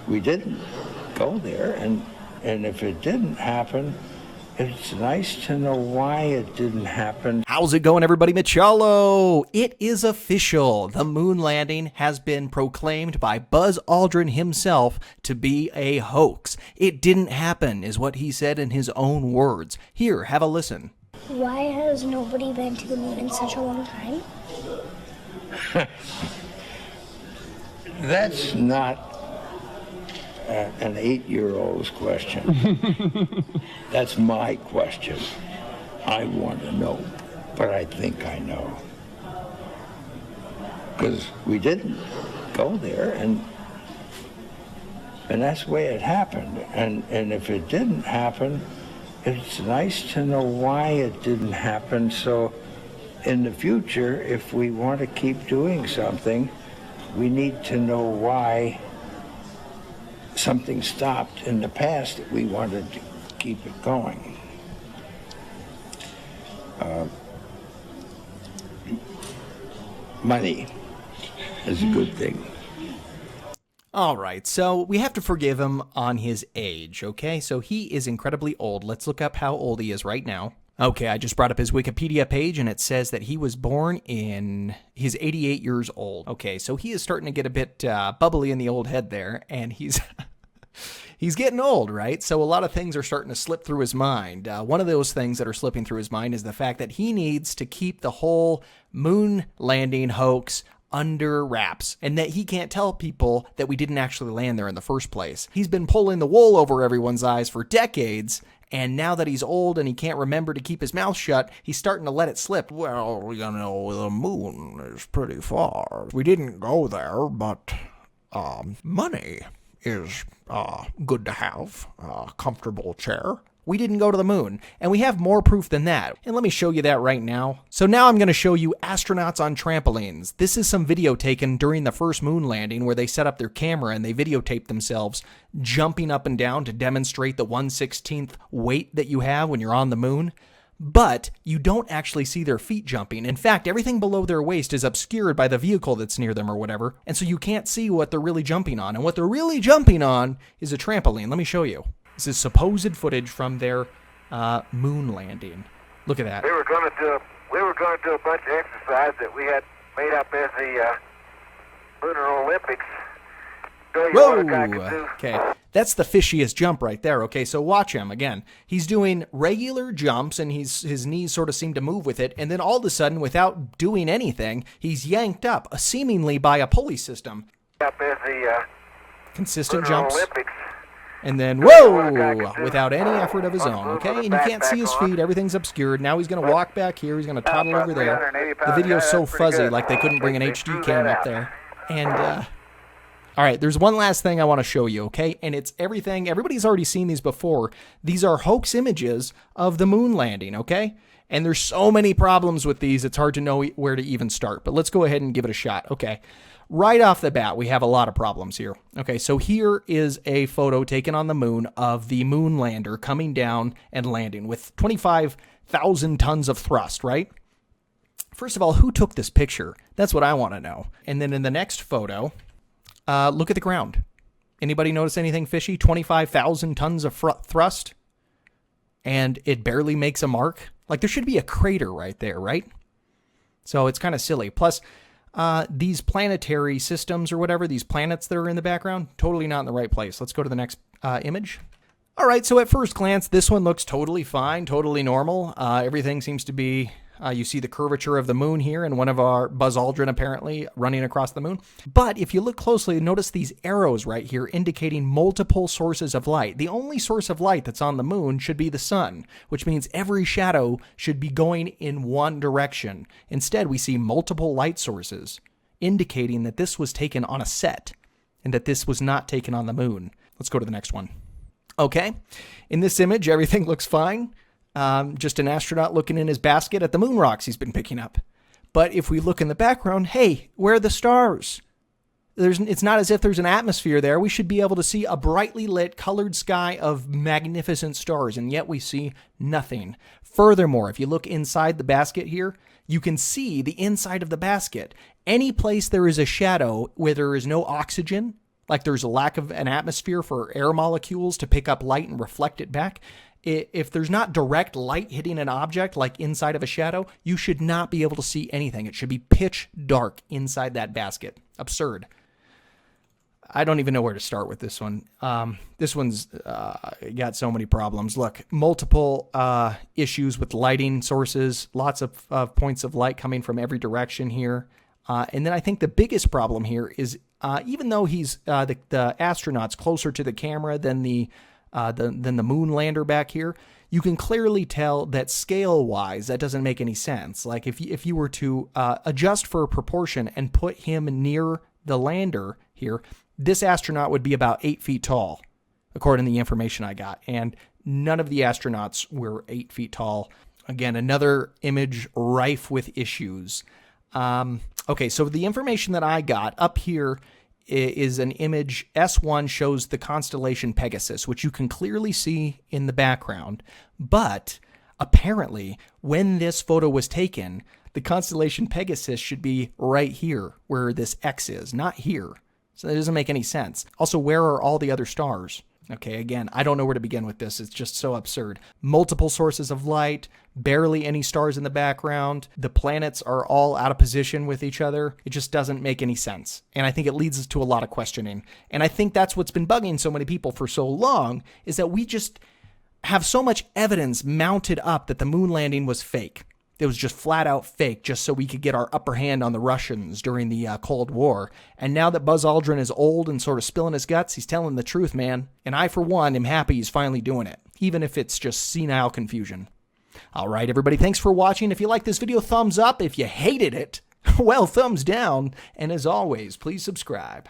we didn't go there, and if it didn't happen, it's nice to know why it didn't happen. How's it going, everybody? Michalo! It is official. The moon landing has been proclaimed by Buzz Aldrin himself to be a hoax. It didn't happen, is what he said in his own words. Here, have a listen. Why has nobody been to the moon in such a long time? That's not an 8-year-old's question. That's my question. I want to know, but I think I know. Because we didn't go there, and that's the way it happened. And if it didn't happen, it's nice to know why it didn't happen. So in the future, if we want to keep doing something, we need to know why something stopped in the past that we wanted to keep it going. Money is a good thing. All right, so we have to forgive him on his age, okay? So he is incredibly old. Let's look up how old he is right now. Okay, I just brought up his Wikipedia page, and it says that he was born he's 88 years old. Okay, so he is starting to get a bit bubbly in the old head there, and he's getting old, right? So a lot of things are starting to slip through his mind. One of those things that are slipping through his mind is the fact that he needs to keep the whole moon landing hoax under wraps, and that he can't tell people that we didn't actually land there in the first place. He's been pulling the wool over everyone's eyes for decades, and now that he's old and he can't remember to keep his mouth shut, he's starting to let it slip. Well, you know, the moon is pretty far. We didn't go there, but money is good to have. A comfortable chair. We didn't go to the moon, and we have more proof than that. And let me show you that right now. So now I'm going to show you astronauts on trampolines. This is some video taken during the first moon landing where they set up their camera and they videotaped themselves jumping up and down to demonstrate the 1/16th weight that you have when you're on the moon. But you don't actually see their feet jumping. In fact, everything below their waist is obscured by the vehicle that's near them or whatever, and so you can't see what they're really jumping on. And what they're really jumping on is a trampoline. Let me show you. This is supposed footage from their moon landing. Look at that. We were going to do a bunch of exercise that we had made up as the Lunar Olympics. Show you what a guy could do. Okay, that's the fishiest jump right there. Okay, so watch him again. He's doing regular jumps, and his knees sort of seem to move with it, and then all of a sudden, without doing anything, he's yanked up, seemingly by a pulley system. Up as the consistent Lunar jumps. Olympics. And then, whoa, without any effort of his own, okay? And you can't see his feet. Everything's obscured. Now he's going to walk back here. He's going to toddle over there. The video's so fuzzy, like they couldn't bring an HD cam up there. And, all right, there's one last thing I want to show you, okay? And it's everything. Everybody's already seen these before. These are hoax images of the moon landing, okay? And there's so many problems with these, it's hard to know where to even start. But let's go ahead and give it a shot, okay? Right off the bat, we have a lot of problems here. Okay, so here is a photo taken on the moon of the moon lander coming down and landing with 25,000 tons of thrust, right? First of all, who took this picture? That's what I want to know. And then in the next photo, look at the ground. Anybody notice anything fishy? 25,000 tons of thrust, and it barely makes a mark. Like, there should be a crater right there, right? So it's kind of silly. Plus, these planetary systems or whatever, these planets that are in the background, totally not in the right place. Let's go to the next image. All right, so at first glance, this one looks totally fine, totally normal. Everything seems to be, you see the curvature of the moon here and one of our Buzz Aldrin apparently running across the moon. But if you look closely, notice these arrows right here indicating multiple sources of light. The only source of light that's on the moon should be the sun, which means every shadow should be going in one direction. Instead, we see multiple light sources, indicating that this was taken on a set and that this was not taken on the moon. Let's go to the next one. Okay, in this image, everything looks fine. Just an astronaut looking in his basket at the moon rocks he's been picking up. But if we look in the background, hey, where are the stars? It's not as if there's an atmosphere there. We should be able to see a brightly lit, colored sky of magnificent stars, and yet we see nothing. Furthermore, if you look inside the basket here, you can see the inside of the basket. Any place there is a shadow where there is no oxygen, like there's a lack of an atmosphere for air molecules to pick up light and reflect it back. If there's not direct light hitting an object, like inside of a shadow, you should not be able to see anything. It should be pitch dark inside that basket. Absurd. I don't even know where to start with this one. This one's got so many problems. Look, multiple issues with lighting sources, lots of points of light coming from every direction here. And then I think the biggest problem here is even though he's the astronaut's closer to the camera than the moon lander back here, you can clearly tell that scale-wise, that doesn't make any sense. Like if you were to adjust for proportion and put him near the lander here, this astronaut would be about 8 feet tall, according to the information I got. And none of the astronauts were 8 feet tall. Again, another image rife with issues. Okay, so the information that I got up here is an image. S1 shows the constellation Pegasus, which you can clearly see in the background. But apparently, when this photo was taken, the constellation Pegasus should be right here, where this X is, not here. So that doesn't make any sense. Also, where are all the other stars? Okay, again, I don't know where to begin with this. It's just so absurd. Multiple sources of light, barely any stars in the background. The planets are all out of position with each other. It just doesn't make any sense. And I think it leads us to a lot of questioning. And I think that's what's been bugging so many people for so long, is that we just have so much evidence mounted up that the moon landing was fake. It was just flat out fake, just so we could get our upper hand on the Russians during the Cold War. And now that Buzz Aldrin is old and sort of spilling his guts, he's telling the truth, man. And I, for one, am happy he's finally doing it, even if it's just senile confusion. All right, everybody, thanks for watching. If you like this video, thumbs up. If you hated it, well, thumbs down. And as always, please subscribe.